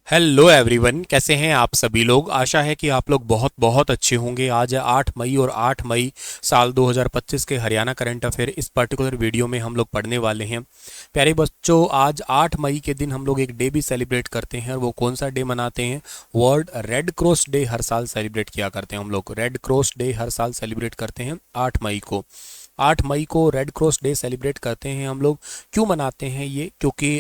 Hello everyone, कैसे हैं आप सभी लोग। आशा है कि आप लोग बहुत बहुत अच्छे होंगे। आज है 8 मई और 8 मई साल 2025 के हरियाणा करंट अफेयर इस पर्टिकुलर वीडियो में हम लोग पढ़ने वाले हैं। प्यारे बच्चों, आज 8 मई के दिन हम लोग एक डे भी सेलिब्रेट करते हैं और वो कौन सा डे मनाते हैं? वर्ल्ड रेड क्रॉस डे हर साल सेलिब्रेट किया करते हैं हम लोग। रेड क्रॉस डे हर साल सेलिब्रेट करते हैं 8 मई को। 8 मई को रेड क्रॉस डे सेलिब्रेट करते हैं हम लोग। क्यों मनाते हैं ये? क्योंकि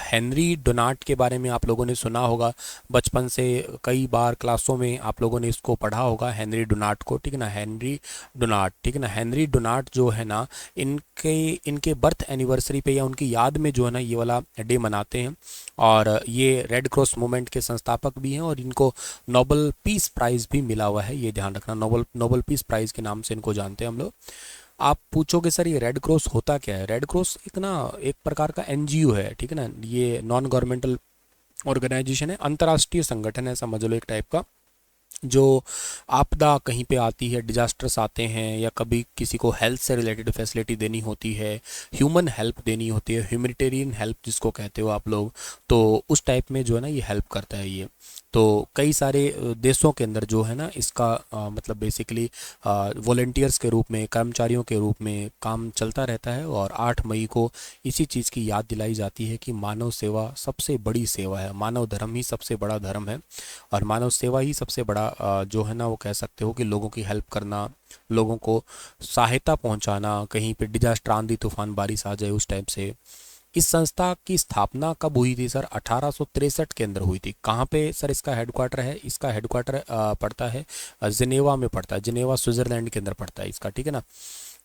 हेनरी डोनाल्ड के बारे में आप लोगों ने सुना होगा बचपन से। कई बार क्लासों में आप लोगों ने इसको पढ़ा होगा, हेनरी डोनाल्ड को, ठीक है ना। हेनरी डोनाल्ड, ठीक है ना। हेनरी डोनाल्ड जो है ना, इनके इनके बर्थ एनिवर्सरी पे या उनकी याद में जो है ना ये वाला डे मनाते हैं। और ये रेड क्रॉस मूवमेंट के संस्थापक भी हैं और इनको नोबल पीस प्राइज़ भी मिला हुआ है, ये ध्यान रखना। नोबल नोबल पीस प्राइज़ के नाम से इनको जानते हैं हम लोग। आप पूछोगे सर ये रेड क्रॉस होता क्या है? रेड क्रॉस एक प्रकार का एनजीओ है, ठीक है ना। ये नॉन गवर्नमेंटल ऑर्गेनाइजेशन है, अंतर्राष्ट्रीय संगठन है, समझ लो एक टाइप का। जो आपदा कहीं पे आती है, डिजास्टर्स आते हैं या कभी किसी को हेल्थ से रिलेटेड फैसिलिटी देनी होती है, ह्यूमन हेल्प देनी होती है, ह्यूमैनिटेरियन हेल्प जिसको कहते हो आप लोग, तो उस टाइप में जो है ना ये हेल्प करता है ये। तो कई सारे देशों के अंदर जो है ना इसका मतलब बेसिकली वॉलेंटियर्स के रूप में, कर्मचारियों के रूप में काम चलता रहता है। और 8 मई को इसी चीज़ की याद दिलाई जाती है कि मानव सेवा सबसे बड़ी सेवा है, मानव धर्म ही सबसे बड़ा धर्म है और मानव सेवा ही सबसे बड़ा जो है ना वो कह सकते हो कि लोगों की हेल्प करना, लोगों को सहायता पहुंचाना, कहीं पे डिजास्टर, आंधी तूफान बारिश आ जाए उस टाइप से। इस संस्था की स्थापना कब हुई थी सर? 1863 के अंदर हुई थी। कहाँ पे सर इसका हेडक्वार्टर है? इसका हेडक्वार्टर पड़ता है जिनेवा में, पड़ता है जिनेवा, स्विट्जरलैंड के अंदर पड़ता है इसका, ठीक है ना।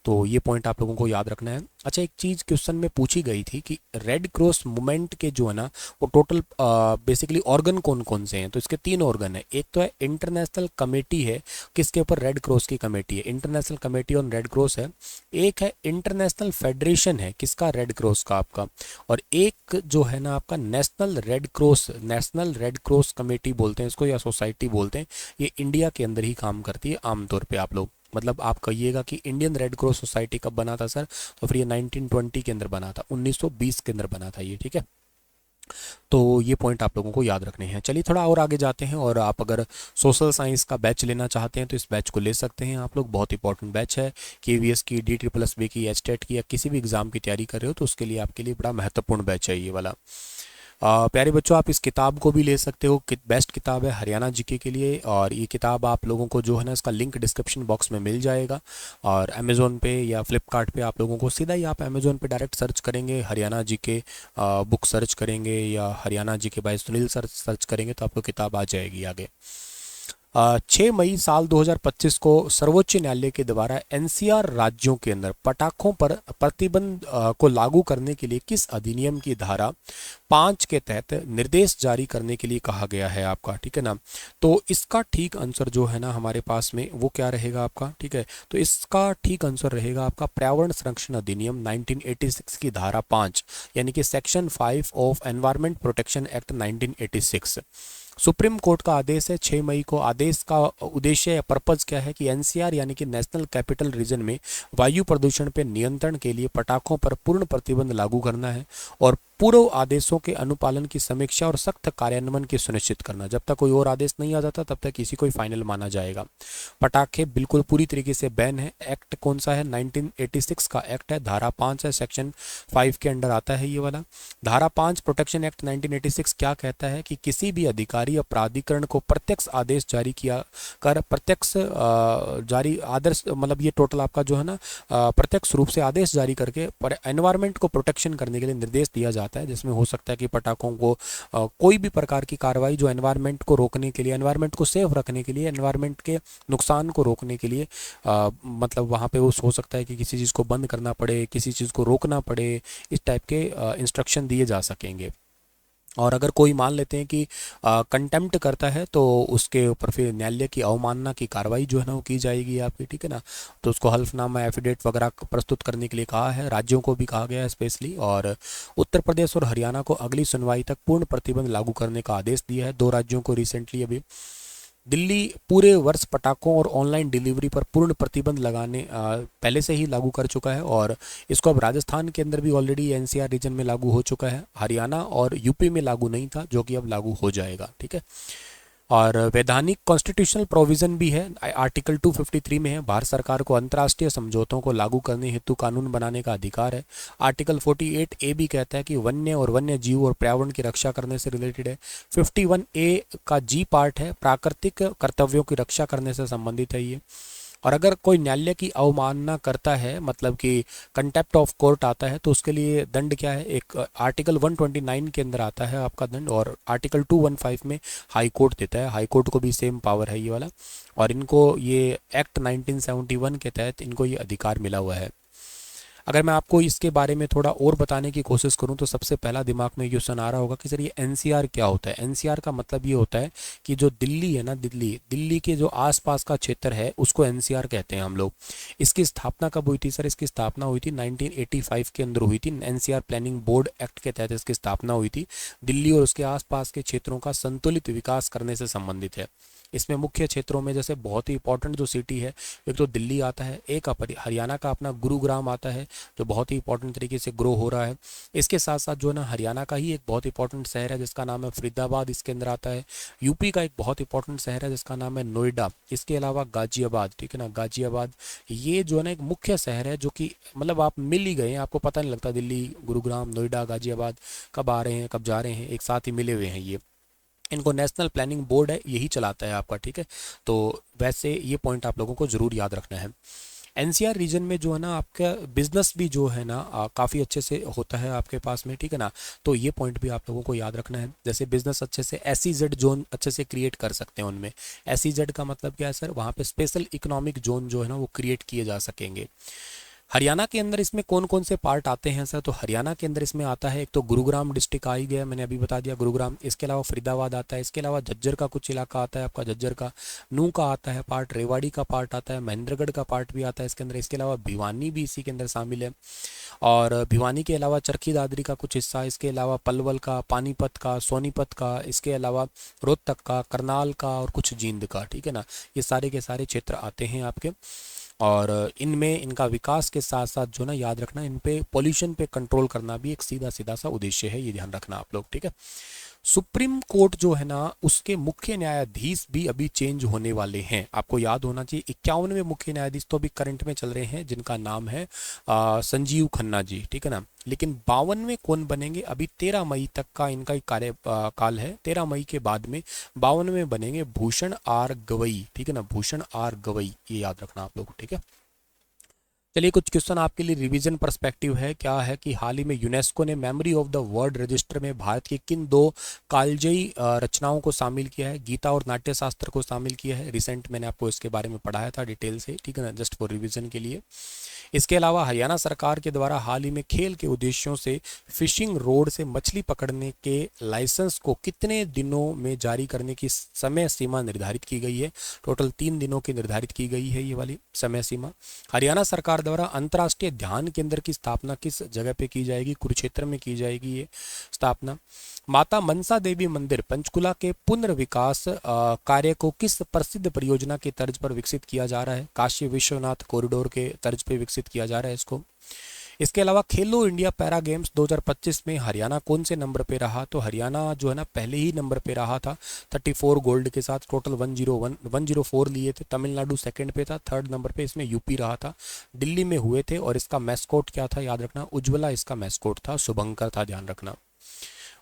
तो ये पॉइंट आप लोगों को याद रखना है। अच्छा, एक चीज़ क्वेश्चन में पूछी गई थी कि रेड क्रॉस मूवमेंट के जो है ना वो टोटल बेसिकली ऑर्गन कौन कौन से हैं? तो इसके 3 ऑर्गन है। एक तो है इंटरनेशनल कमेटी है, किसके ऊपर? रेड क्रॉस की कमेटी है, international committee on red cross है। एक है इंटरनेशनल फेडरेशन है, किसका? रेड क्रॉस का आपका। और एक जो है ना आपका national red cross, national red cross committee बोलते हैं इसको या सोसाइटी बोलते हैं। ये इंडिया के अंदर ही काम करती है आमतौर पे। आप लोग मतलब आप कहिएगा कि इंडियन रेड क्रॉस सोसाइटी कब बना था सर? तो फिर ये 1920 के अंदर बना था, 1920 के अंदर बना था ये, ठीक है। तो ये पॉइंट आप लोगों को याद रखने हैं। चलिए थोड़ा और आगे जाते हैं। और आप अगर सोशल साइंस का बैच लेना चाहते हैं तो इस बैच को ले सकते हैं आप लोग। बहुत इंपॉर्टेंट बैच है। केवीएस की, DSSS की, एचटेट की या किसी भी एग्जाम की तैयारी कर रहे हो तो उसके लिए आपके लिए बड़ा महत्वपूर्ण बैच है ये वाला। प्यारे बच्चों, आप इस किताब को भी ले सकते हो। बेस्ट किताब है हरियाणा जीके के लिए। और ये किताब आप लोगों को जो है ना इसका लिंक डिस्क्रिप्शन बॉक्स में मिल जाएगा। और अमेज़ोन पे या फ्लिपकार्ट पे आप लोगों को सीधा ही, आप अमेज़ोन पे डायरेक्ट सर्च करेंगे हरियाणा जीके बुक सर्च करेंगे या Haryana GK by Sunil sir search करेंगे तो आपको किताब आ जाएगी आगे। 6 मई साल 2025 को सर्वोच्च न्यायालय के द्वारा एनसीआर राज्यों के अंदर पटाखों पर प्रतिबंध को लागू करने के लिए किस अधिनियम की धारा 5 के तहत निर्देश जारी करने के लिए कहा गया है आपका, ठीक है ना। तो इसका ठीक आंसर जो है ना हमारे पास में वो क्या रहेगा आपका, ठीक है। तो इसका ठीक आंसर रहेगा आपका पर्यावरण संरक्षण अधिनियम 1986 की धारा 5, यानी कि section 5 of environment protection act 1986। Supreme court का आदेश है 6 मई को। आदेश का उद्देश्य या पर्पज क्या है कि एनसीआर यानी कि नेशनल कैपिटल रीजन में वायु प्रदूषण पर नियंत्रण के लिए पटाखों पर पूर्ण प्रतिबंध लागू करना है और पूर्व आदेशों के अनुपालन की समीक्षा और सख्त कार्यान्वयन की सुनिश्चित करना। जब तक कोई और आदेश नहीं आ जाता तब तक इसी को ही फाइनल माना जाएगा। पटाखे बिल्कुल पूरी तरीके से बैन है। एक्ट कौन सा है? 1986 का एक्ट है, धारा 5 है, सेक्शन 5 के अंडर आता है ये वाला। धारा 5 प्रोटेक्शन एक्ट 1986 क्या कहता है कि किसी भी अधिकारी या प्राधिकरण को प्रत्यक्ष आदेश जारी किया कर, प्रत्यक्ष जारी आदेश मतलब ये टोटल आपका जो है ना प्रत्यक्ष रूप से आदेश जारी करके एनवायरमेंट को प्रोटेक्शन करने के लिए निर्देश दिया जाता है, जिसमें हो सकता है कि पटाखों को कोई भी प्रकार की कार्रवाई जो एनवायरमेंट को रोकने के लिए, एनवायरमेंट को सेफ रखने के लिए, एनवायरमेंट के नुकसान को रोकने के लिए मतलब वहाँ पे वो हो सकता है कि किसी चीज़ को बंद करना पड़े, किसी चीज़ को रोकना पड़े, इस टाइप के इंस्ट्रक्शन दिए जा सकेंगे। और अगर कोई मान लेते हैं कि कंटेम्प्ट करता है तो उसके ऊपर फिर न्यायालय की अवमानना की कार्रवाई जो है ना वो की जाएगी आपकी, ठीक है ना। तो उसको हल्फनामा, एफिडेविट वगैरह प्रस्तुत करने के लिए कहा है। राज्यों को भी कहा गया है स्पेशली। और उत्तर प्रदेश और हरियाणा को अगली सुनवाई तक पूर्ण प्रतिबंध लागू करने का आदेश दिया है, 2 राज्यों को रिसेंटली अभी। दिल्ली पूरे वर्ष पटाखों और ऑनलाइन डिलीवरी पर पूर्ण प्रतिबंध लगाने पहले से ही लागू कर चुका है, और इसको अब राजस्थान के अंदर भी ऑलरेडी एनसीआर रीजन में लागू हो चुका है। हरियाणा और यूपी में लागू नहीं था, जो कि अब लागू हो जाएगा। ठीक है। और वैधानिक कॉन्स्टिट्यूशनल प्रोविजन भी है, आर्टिकल 253 में है, भारत सरकार को अंतर्राष्ट्रीय समझौतों को लागू करने हेतु कानून बनाने का अधिकार है। आर्टिकल 48A भी कहता है कि वन्य और वन्य जीव और पर्यावरण की रक्षा करने से रिलेटेड है। 51A का जी पार्ट है, प्राकृतिक कर्तव्यों की रक्षा करने से संबंधित है ये। और अगर कोई न्यायालय की अवमानना करता है, मतलब कि कंटेप्ट ऑफ कोर्ट आता है, तो उसके लिए दंड क्या है, एक आर्टिकल 129 के अंदर आता है आपका दंड, और आर्टिकल 215 में हाई कोर्ट देता है। हाई कोर्ट को भी सेम पावर है ये वाला, और इनको ये एक्ट 1971 के तहत इनको ये अधिकार मिला हुआ है। अगर मैं आपको इसके बारे में थोड़ा और बताने की कोशिश करूं तो सबसे पहला दिमाग में क्वेश्चन आ रहा होगा कि सर ये एनसीआर क्या होता है। एनसीआर का मतलब ये होता है कि जो दिल्ली है ना, दिल्ली के जो आसपास का क्षेत्र है उसको एनसीआर कहते हैं हम लोग। इसकी स्थापना कब हुई थी सर? इसकी स्थापना हुई थी 1985 के अंदर हुई थी। एनसीआर प्लानिंग बोर्ड एक्ट के तहत इसकी स्थापना हुई थी। दिल्ली और उसके आसपास के क्षेत्रों का संतुलित विकास करने से संबंधित है। इसमें मुख्य क्षेत्रों में जैसे बहुत ही इंपॉर्टेंट जो सिटी है, एक तो दिल्ली आता है, एक हरियाणा का अपना गुरुग्राम आता है जो बहुत ही इंपॉर्टेंट तरीके से ग्रो हो रहा है। इसके साथ साथ जो है ना हरियाणा का ही एक बहुत इंपॉर्टेंट शहर है जिसका नाम है फरीदाबाद, इसके अंदर आता है। यूपी का एक बहुत इंपॉर्टेंट शहर है जिसका नाम है नोएडा। इसके अलावा गाजियाबाद, ठीक है ना, गाजियाबाद, ये जो है ना एक मुख्य शहर है जो कि मतलब आप मिल ही गए हैं, आपको पता नहीं लगता दिल्ली, गुरुग्राम, नोएडा, गाजियाबाद कब आ रहे हैं कब जा रहे हैं, एक साथ ही मिले हुए हैं ये। इनको नेशनल प्लानिंग बोर्ड है यही चलाता है आपका। ठीक है, तो वैसे ये पॉइंट आप लोगों को ज़रूर याद रखना है। एनसीआर रीजन में जो है ना आपका बिजनेस भी जो है ना काफ़ी अच्छे से होता है आपके पास में। ठीक है ना, तो ये पॉइंट भी आप लोगों को याद रखना है। जैसे बिजनेस अच्छे से SEZ जोन अच्छे से क्रिएट कर सकते हैं उनमें। SEZ का मतलब क्या है सर? वहाँ पे स्पेशल इकोनॉमिक जोन जो है ना वो क्रिएट किए जा सकेंगे। हरियाणा के अंदर इसमें कौन कौन से पार्ट आते हैं सर? तो हरियाणा के अंदर इसमें आता है, एक तो गुरुग्राम डिस्ट्रिक्ट आ ही गया, मैंने अभी बता दिया गुरुग्राम। इसके अलावा फरीदाबाद आता है, इसके अलावा झज्जर का कुछ इलाका आता है आपका, झज्जर का, नूह का आता है पार्ट, रेवाड़ी का पार्ट आता है, महेंद्रगढ़ का पार्ट भी आता है इसके अंदर। इसके अलावा भिवानी भी इसी के अंदर शामिल है, और भिवानी के अलावा चरखी दादरी का कुछ हिस्सा, इसके अलावा पलवल का, पानीपत का, सोनीपत का, इसके अलावा रोहतक का, करनाल का और कुछ जींद का। ठीक है ना, ये सारे के सारे क्षेत्र आते हैं आपके। और इनमें इनका विकास के साथ साथ जो ना याद रखना, इन पे पॉल्यूशन पे कंट्रोल करना भी एक सीधा सीधा सा उद्देश्य है, ये ध्यान रखना आप लोग। ठीक है, सुप्रीम कोर्ट जो है ना उसके मुख्य न्यायाधीश भी अभी चेंज होने वाले हैं, आपको याद होना चाहिए। 51वें मुख्य न्यायाधीश तो अभी करंट में चल रहे हैं जिनका नाम है संजीव खन्ना जी। ठीक है ना, लेकिन 52वें कौन बनेंगे? अभी 13 मई तक का इनका कार्य काल है। 13 मई के बाद में 52वें बनेंगे भूषण आर गवई। ठीक है ना, भूषण आर गवई, ये याद रखना आप लोग। ठीक है, चलिए कुछ क्वेश्चन आपके लिए रिवीजन पर्सपेक्टिव है। क्या है कि हाल ही में यूनेस्को ने memory of the world register में भारत की किन दो कालजयी रचनाओं को शामिल किया है? गीता और नाट्य शास्त्र को शामिल किया है। रिसेंट मैंने आपको इसके बारे में पढ़ाया था डिटेल से, ठीक है ना, जस्ट फॉर रिवीजन के लिए। इसके अलावा हरियाणा सरकार के द्वारा हाल ही में खेल के उद्देश्यों से फिशिंग रोड से मछली पकड़ने के लाइसेंस को कितने दिनों में जारी करने की समय सीमा निर्धारित की गई है? टोटल 3 दिनों की निर्धारित की गई है ये वाली समय सीमा। हरियाणा सरकार द्वारा अंतर्राष्ट्रीय ध्यान केंद्र की स्थापना किस जगह पे की जाएगी? कुरुक्षेत्र में की जाएगी ये स्थापना। माता मनसा देवी मंदिर पंचकुला के पुनर्विकास कार्य को किस प्रसिद्ध परियोजना के तर्ज पर विकसित किया जा रहा है? काशी विश्वनाथ कॉरिडोर के तर्ज पे विकसित किया जा रहा है इसको। इसके अलावा खेलो इंडिया पैरा गेम्स 2025 में हरियाणा कौन से नंबर पे रहा? तो हरियाणा जो है ना पहले ही नंबर पे रहा था 34 गोल्ड के साथ, टोटल 104 लिए थे। तमिलनाडु सेकंड पे था, थर्ड नंबर पे इसमें यूपी रहा था। दिल्ली में हुए थे और इसका मैस्कोट क्या था याद रखना? उज्ज्वला इसका मैस्कोट था, शुभंकर था, ध्यान रखना।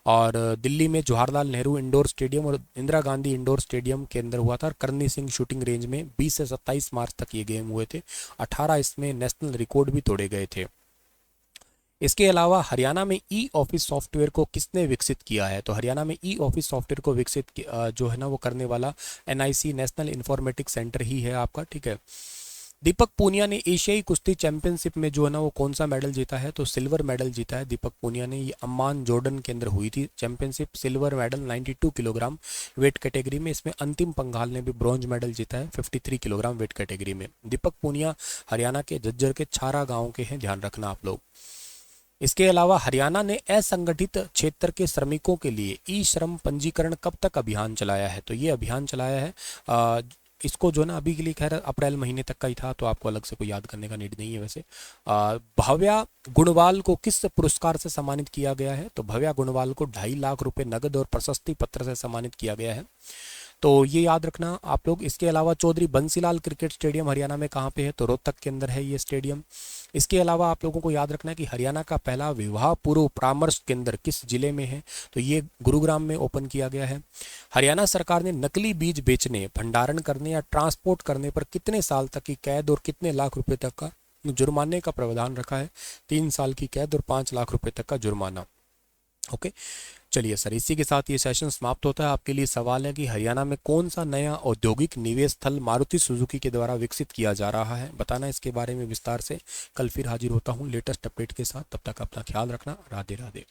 और दिल्ली में जवाहरलाल नेहरू इंडोर स्टेडियम और इंदिरा गांधी इंडोर स्टेडियम के अंदर हुआ था। करनी सिंह शूटिंग रेंज में 20 से 27 मार्च तक ये गेम हुए थे। 18 इसमें नेशनल रिकॉर्ड भी तोड़े गए थे। इसके अलावा हरियाणा में ई ऑफिस सॉफ्टवेयर को किसने विकसित किया है? तो हरियाणा में ई ऑफिस सॉफ्टवेयर को विकसित जो है ना वो करने वाला NIC नेशनल इंफॉर्मेटिक्स सेंटर ही है आपका। ठीक है, दीपक पूनिया ने एशियाई कुश्ती चैंपियनशिप में जो है ना वो कौन सा मेडल जीता है? तो सिल्वर मेडल जीता है दीपक पूनिया ने। ये अम्मान जॉर्डन के अंदर हुई थी championship, silver medal 92 kilogram weight category में। इसमें अंतिम पंघाल ने भी ब्रॉन्ज मेडल जीता है 53 किलोग्राम वेट कैटेगरी में। दीपक पूनिया हरियाणा के झज्जर के छारा गाँव के हैं, ध्यान रखना आप लोग। इसके अलावा हरियाणा ने असंगठित क्षेत्र के श्रमिकों के लिए ई श्रम पंजीकरण कब तक अभियान चलाया है? तो ये अभियान चलाया है इसको जो ना अभी के लिए खैर अप्रैल महीने तक का ही था, तो आपको अलग से कोई याद करने का नीड नहीं है वैसे। भव्या गुणवाल को किस पुरस्कार से सम्मानित किया गया है? तो भव्या गुणवाल को 2.5 लाख रुपए नगद और प्रशस्ति पत्र से सम्मानित किया गया है, तो ये याद रखना आप लोग। इसके अलावा चौधरी बंसीलाल क्रिकेट स्टेडियम हरियाणा में कहाँ पे है? तो रोहतक के अंदर है ये स्टेडियम। इसके अलावा आप लोगों को याद रखना है कि हरियाणा का पहला विवाह पूर्व परामर्श केंद्र किस जिले में है? तो ये गुरुग्राम में ओपन किया गया है। हरियाणा सरकार ने नकली बीज बेचने, भंडारण करने या ट्रांसपोर्ट करने पर कितने साल तक की कैद और कितने लाख रुपए तक का जुर्माने का प्रावधान रखा है? 3 साल की कैद और 5 लाख रुपए तक का जुर्माना। ओके, चलिए सर, इसी के साथ ये सेशन समाप्त होता है। आपके लिए सवाल है कि हरियाणा में कौन सा नया औद्योगिक निवेश स्थल मारुति सुजुकी के द्वारा विकसित किया जा रहा है? बताना इसके बारे में विस्तार से। कल फिर हाजिर होता हूँ लेटेस्ट अपडेट के साथ, तब तक अपना ख्याल रखना। राधे राधे।